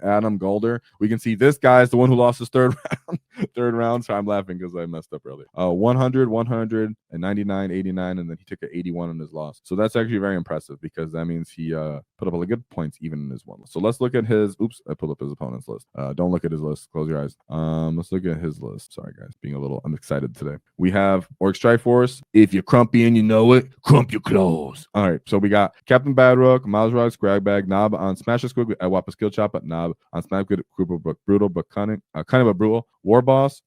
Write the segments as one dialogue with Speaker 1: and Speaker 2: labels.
Speaker 1: Adam Golder. We can see this guy is the one who lost his third round. So I'm laughing because I messed up earlier. 100, 100, and 99, 89, and then he took an 81 in his loss. So that's actually very impressive because that means he put up a good points even in his one list. So let's look at his. Oops, I pulled up his opponent's list. Don't look at his list. Close your eyes. Let's look at his list. Sorry guys, being a little unexcited today. We have Orks Triforce. If you're crumpy and you know it, crump your clothes. All right, so we got Captain Badrook, Miles Rod, Scragbag, Knob on Smash a Squig, Wappa Skill Chop at Knob on Smash Good, Brutal but cunning, kind of a brutal. Warboss.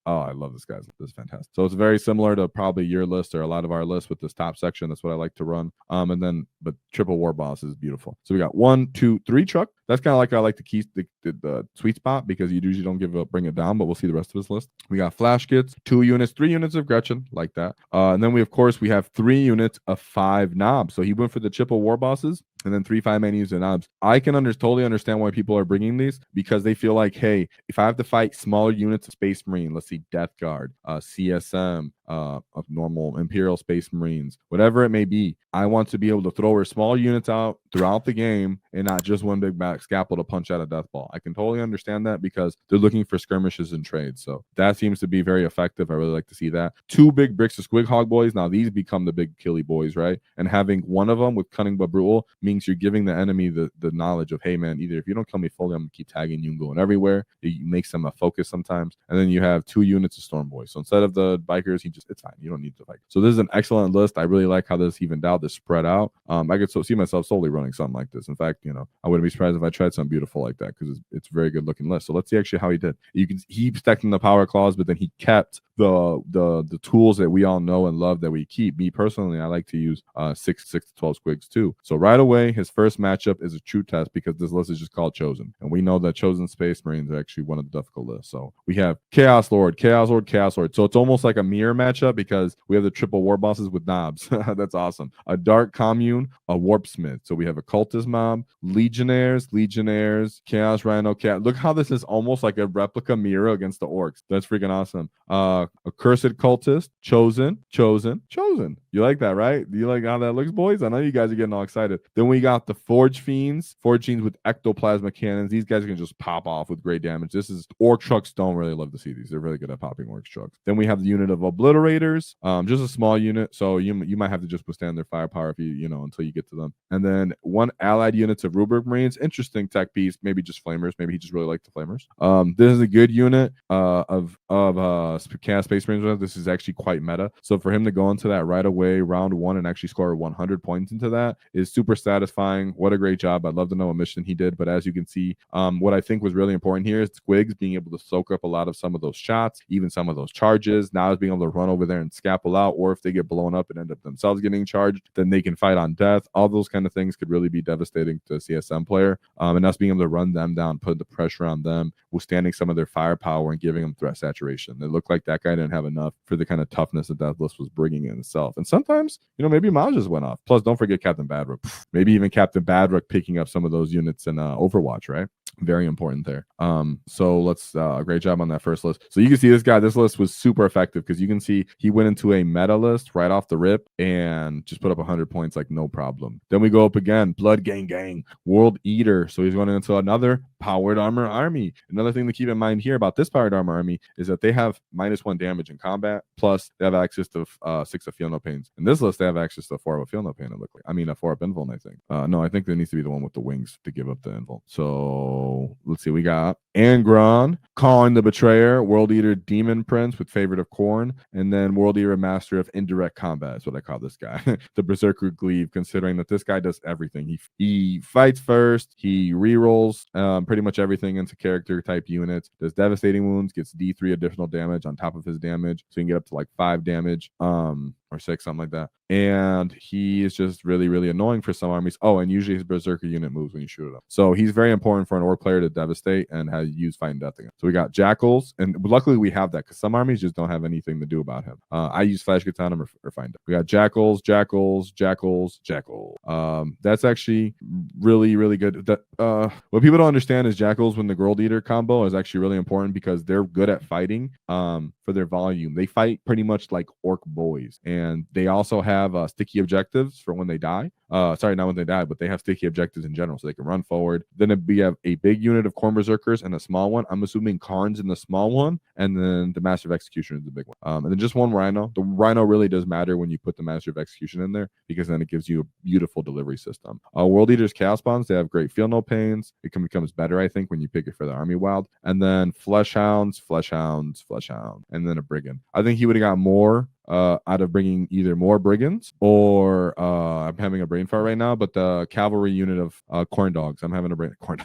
Speaker 1: Oh, I love this guy. This is fantastic. So it's very similar to probably your list or a lot of our lists with this top section. That's what I like to run. But triple Warboss is beautiful. So we got 1, 2, 3 truck. That's kind of like I like to keep the sweet spot because you usually don't bring it down, but we'll see the rest of his list. We got Flash Kits, 2 units, 3 units of Gretchen, like that. And then we have 3 units of 5 knobs. So he went for the triple Warbosses and then 3 5-man use of knobs. I can totally understand why people are bringing these because they feel like, hey, if I have to fight smaller units of Space Marine, let's see, Death Guard, CSM, of normal Imperial Space Marines, whatever it may be, I want to be able to throw her small units out throughout the game and not just one big back scalpel to punch out a death ball. I can totally understand that because they're looking for skirmishes and trades. So that seems to be very effective. I really like to see that. 2 big bricks of Squig Hog boys. Now these become the big killy boys, right? And having one of them with cunning but brutal means you're giving the enemy the knowledge of, hey man, either if you don't kill me fully, I'm gonna keep tagging you and going everywhere. It makes them a focus sometimes. And then you have 2 units of Storm Boys. So instead of the bikers, it's fine. You don't need to fight. So this is an excellent list. I really like how this evened out, this spread out. I could see myself solely running something like this. In fact, I wouldn't be surprised if I tried something beautiful like that because it's a very good looking list. So let's see actually how he did. He stacked in the power clause, but then he kept the tools that we all know and love that we keep. Me personally, I like to use 6 to 12 squigs too. So right away, his first matchup is a true test because this list is just called Chosen, and we know that Chosen Space Marines are actually one of the difficult lists. So we have Chaos Lord, Chaos Lord, Chaos Lord. So it's almost like a mirror matchup because we have the triple Warbosses with knobs. That's awesome. A Dark Commune, a Warp Smith. So we have a Cultist Mob, Legionnaires, Chaos Rhino, Cat. Look how this is almost like a replica mirror against the Orks. That's freaking awesome. Accursed Cultist, Chosen. You like that, right? Do you like how that looks, boys? I know you guys are getting all excited. Then we got the Forge Fiends with ectoplasma cannons. These guys can just pop off with great damage. Orc trucks don't really love to see these. They're really good at popping Orc trucks. Then we have the unit of Obliterators, just a small unit, so you might have to just withstand their firepower if you until you get to them. And then 1 allied units of Rubric Marines. Interesting tech piece. Maybe just Flamers. Maybe he just really liked the Flamers. This is a good unit of Chaos Space Marines. This is actually quite meta. So for him to go into that right away, round 1, and actually score 100 points into that is super satisfying. What a great job. I'd love to know what mission he did, but as you can see, what I think was really important here is Squigs being able to soak up a lot of some of those shots, even some of those charges. Now is being able to run over there and scalpel out, or if they get blown up and end up themselves getting charged, then they can fight on death. All those kind of things could really be devastating to a CSM player, and us being able to run them down, put the pressure on them, withstanding some of their firepower and giving them threat saturation. It looked like that guy didn't have enough for the kind of toughness that list was bringing in itself. And sometimes, maybe Maj just went off. Plus, don't forget Captain Badrook. Maybe even Captain Badrook picking up some of those units in Overwatch, right? Very important there. So let's great job on that first list. So you can see this list was super effective because you can see he went into a meta list right off the rip and just put up 100 points like no problem. Then we go up again, Blood Gang, World Eater. So he's going into another powered armor army. Another thing to keep in mind here about this powered armor army is that they have -1 damage in combat, plus they have access to 6 of Feel No Pains. In this list, they have access to 4 of Feel No Pain, it looked like. I mean, a 4 up Invuln, I think. No, I think there needs to be the one with the wings to give up the Invuln. So let's see, we got Angron, Calling the Betrayer, World Eater Demon Prince with Favorite of Corn, and then World Eater Master of Indirect Combat is what I call this guy. The Berserker Glaive, considering that this guy does everything. He fights first, he rerolls pretty much everything into character type units, does devastating wounds, gets D3 additional damage on top of his damage, so you can get up to like 5 damage. Or 6, something like that. And he is just really, really annoying for some armies. Oh, and usually his Berserker unit moves when you shoot it up. So he's very important for an Orc player to devastate and has used Fighting Death again. So we got Jackals, and luckily we have that because some armies just don't have anything to do about him. I use Flash Gets on him or Find Death. We got Jackals. That's actually really, really good. What people don't understand is Jackals, when the World Eater combo, is actually really important because they're good at fighting for their volume. They fight pretty much like Orc boys. And they also have sticky objectives for when they die. Sorry, not when they die, but they have sticky objectives in general, so they can run forward. Then we have a big unit of Corn Berserkers and a small one. I'm assuming Karn's in the small one, and then the Master of Execution is the big one. And then just one Rhino. The Rhino really does matter when you put the Master of Execution in there, because then it gives you a beautiful delivery system. World Eaters Chaos Bonds, they have great Feel No Pains. It becomes better, I think, when you pick it for the Army Wild. And then Flesh Hounds, and then a Brigand. I think he would have got more out of bringing either more brigands or I'm having a brain fart right now, but the cavalry unit of corn dogs. I'm having a brain corn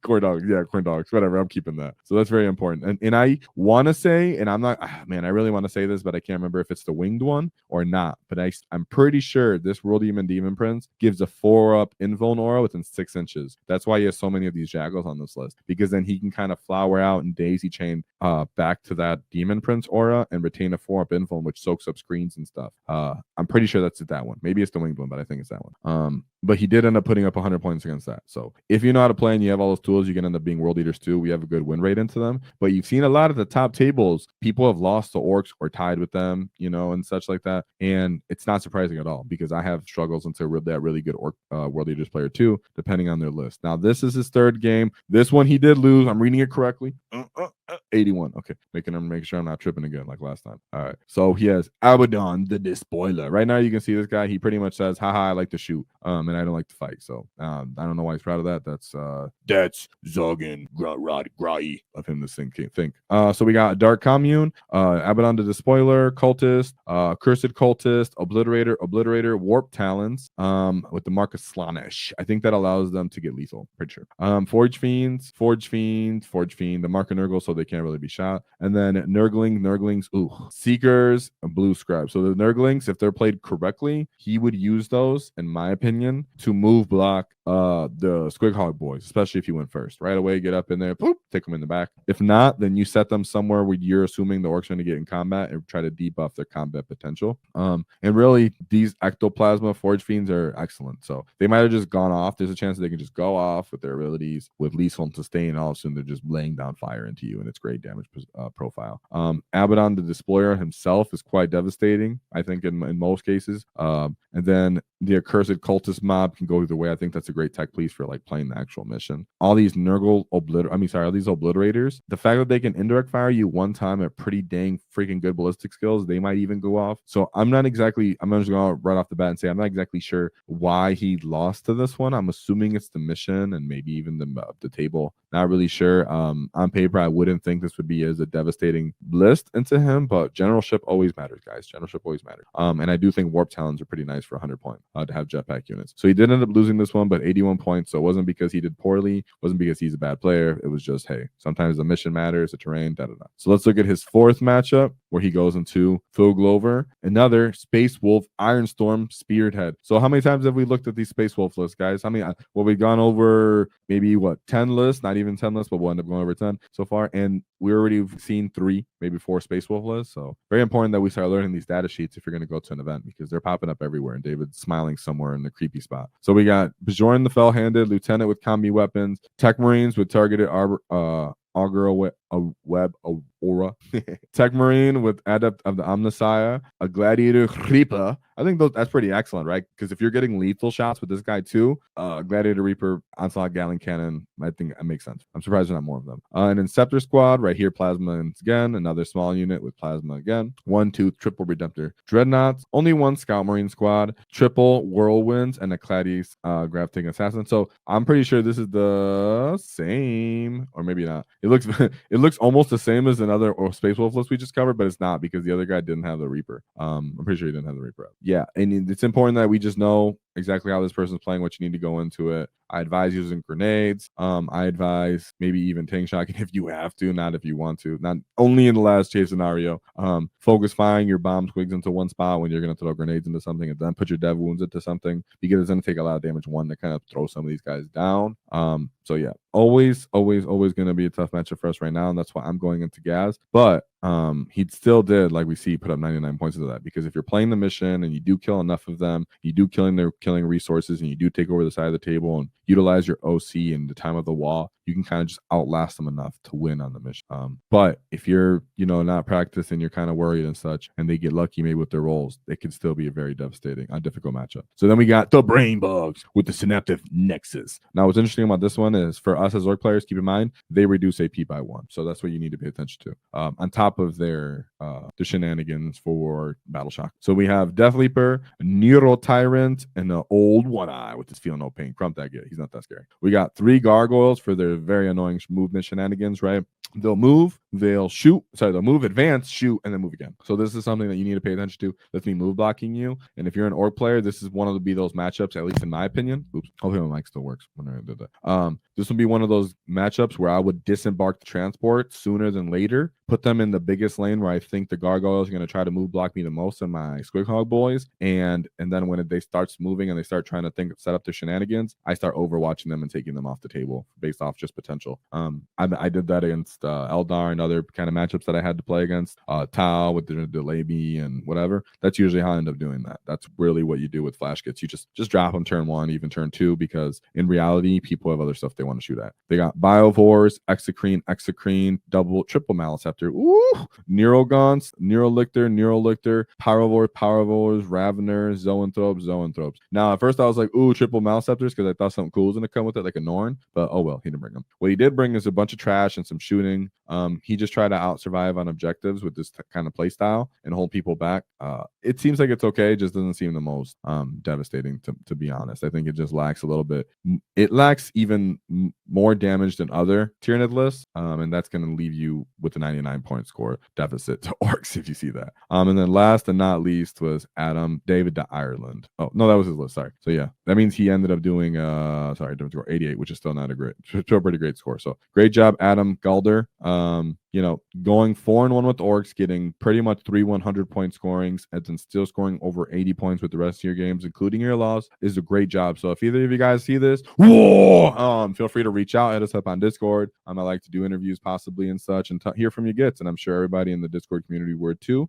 Speaker 1: corn dogs. Yeah, corn dogs. Whatever. I'm keeping that. So that's very important. And I want to say, and I'm not, man, I really want to say this, but I can't remember if it's the winged one or not. But I'm pretty sure this World Demon Prince gives a 4-up invuln aura within 6 inches. That's why he has so many of these jackals on this list, because then he can kind of flower out and daisy chain back to that Demon Prince aura and retain a 4-up info, which soaks up screens and stuff. I'm pretty sure that's that one. Maybe it's the winged one, but I think it's that one. But he did end up putting up 100 points against that. So if you know how to play and you have all those tools, you can end up being world eaters too. We have a good win rate into them. But you've seen a lot of the top tables, people have lost to orcs or tied with them, you know, and such like that. And it's not surprising at all, because I have struggles into that really good orc world eaters player too, depending on their list. Now this is his third game. This one he did lose. I'm reading it correctly. 81. Okay, make sure I'm not tripping again like last time. All right, so he has Abaddon the Despoiler. Right now you can see this guy. He pretty much says, haha, I like to shoot, and I don't like to fight. So I don't know why he's proud of that. That's Zogan Grai of him to think. So we got Dark Commune, Abaddon the Despoiler, Cultist, Cursed Cultist, Obliterator, Warp Talons, with the mark of Slaanesh. I think that allows them to get lethal, pretty sure. Forge Fiend, the mark of Nurgle, so they can't really be shot. And then Nurglings, Seekers, and Blue Scribe. So the Nurglings, if they're played correctly, he would use those, in my opinion, to move block the Squighog boys, especially if you went first. Right away, get up in there, boop, take them in the back. If not, then you set them somewhere where you're assuming the orcs are going to get in combat and try to debuff their combat potential. And really, these Ectoplasma Forge Fiends are excellent. So they might have just gone off. There's a chance that they can just go off with their abilities with lethal and sustain, and all of a sudden they're just laying down fire into you, and it's great damage profile. Abaddon the Despoiler himself is quite devastating, I think, in most cases. And then the Accursed Cultist mob can go either way. I think that's a great tech piece for like playing the actual mission. All these all these Obliterators, the fact that they can indirect fire you one time at pretty dang freaking good ballistic skills, they might even go off. So I'm just going to right off the bat and say I'm not exactly sure why he lost to this one. I'm assuming it's the mission and maybe even the table. Not really sure. On paper, I wouldn't think this would be as a devastating list into him, but generalship always matters, guys. Generalship always matters. And I do think Warp Talons are pretty nice for 100 points to have jetpack units. So he did end up losing this one, but 81 points. So it wasn't because he did poorly. It wasn't because he's a bad player. It was just, hey, sometimes the mission matters, the terrain, da-da-da. So let's look at his fourth matchup, where he goes into Phil Glover, another Space Wolf Ironstorm Spearhead. So how many times have we looked at these Space Wolf lists, guys? How many? Well, we've gone over maybe 10 lists, not even 10 lists, but we'll end up going over 10 so far. And we already seen 3, maybe 4 Space Wolf lists. So very important that we start learning these data sheets if you're going to go to an event, because they're popping up everywhere and David's smiling somewhere in the creepy spot. So we got Bjorn the Fell-Handed, Lieutenant with combi weapons, Tech Marines with targeted Augur Web Aura, Tech Marine with Adept of the Omnissiah, a Gladiator Reaper. I think that's pretty excellent, right? Because if you're getting lethal shots with this guy too, Gladiator Reaper, Onslaught Gatling Cannon, I think that makes sense. I'm surprised there's not more of them. And then Scepter Squad, right here, Plasma again, another small unit with Plasma again. 1, 2, triple Redemptor Dreadnoughts, only 1 Scout Marine Squad, triple Whirlwinds, and a Cladius Grafting Assassin. So I'm pretty sure this is the same, or maybe not. It looks almost the same as another Space Wolf list we just covered, but it's not, because the other guy didn't have the Reaper. I'm pretty sure he didn't have the Reaper. Yeah, and it's important that we just know exactly how this person's playing, what you need to go into it. I advise using grenades. I advise maybe even tank shotgun if you have to, not if you want to. Not only in the last chase scenario. Focus firing your bomb twigs into one spot when you're going to throw grenades into something, and then put your dev wounds into something, because it's going to take a lot of damage to kind of throw some of these guys down. So yeah, always going to be a tough matchup for us right now, and that's why I'm going into Gaz. But he still did, like we see, put up 99 points into that, because if you're playing the mission and you do kill enough of them, you do killing resources, and you do take over the side of the table and utilize your OC in the time of the wall, you can kind of just outlast them enough to win on the mission. But if you're, not practiced and you're kind of worried and such, and they get lucky maybe with their rolls, it can still be a very devastating, difficult matchup. So then we got the brain bugs with the synaptic nexus. Now, what's interesting about this one is for us as Orc players, keep in mind they reduce AP by 1, so that's what you need to pay attention to. On top of their the shenanigans for battle shock. So we have Death Leaper, Nero Tyrant, and the old One Eye with his feel no pain. Crump that guy. He's not that scary. We got 3 gargoyles for their very annoying movement shenanigans, right? They'll move, they'll shoot. Sorry, they'll move, advance, shoot, and then move again. So this is something that you need to pay attention to. That's me move blocking you. And if you're an Orc player, this is one of those matchups, at least in my opinion. Oops, hopefully my mic still works when I did that. This will be one of those matchups where I would disembark the transport sooner than later, put them in the biggest lane where I think the gargoyles are going to try to move block me the most in my Squighog boys. And then when they start moving and they start trying to set up their shenanigans, I start overwatching them and taking them off the table based off just potential. I did that against Eldar and other kind of matchups that I had to play against. Tau with the delay me and whatever. That's usually how I end up doing that. That's really what you do with flash kits. You just drop them turn 1, even turn 2, because in reality, people have other stuff they want to shoot at. They got Biovores, Exocrine, double, triple Maliceptor, Neurogons, Neurolictor, Pyrovores, Ravener, Zoanthropes. Now, at first I was like, triple Maliceptors, because I thought something cool was going to come with it, like a Norn, but oh well, he didn't bring them. What he did bring is a bunch of trash and some shooting. He just tried to out-survive on objectives with this kind of play style and hold people back. It seems like it's okay, it just doesn't seem the most devastating, to be honest. I think it just lacks a little bit. It lacks even more damage than other Tyranid lists, and that's going to leave you with a 99-point score deficit to Orcs if you see that. And then last and not least was Adam David to Ireland. Oh no, that was his list. Sorry. So yeah, that means he ended up doing different score 88, which is still not still a pretty great score. So great job, Adam Galder. Going 4-1 with Orcs, getting pretty much 3 100-point scorings, and then still scoring over 80 points with the rest of your games, including your loss, is a great job. So if either of you guys see this, feel free to reach out, hit us up on Discord. I like to do interviews possibly and such, and hear from you gets, and I'm sure everybody in the Discord community would too.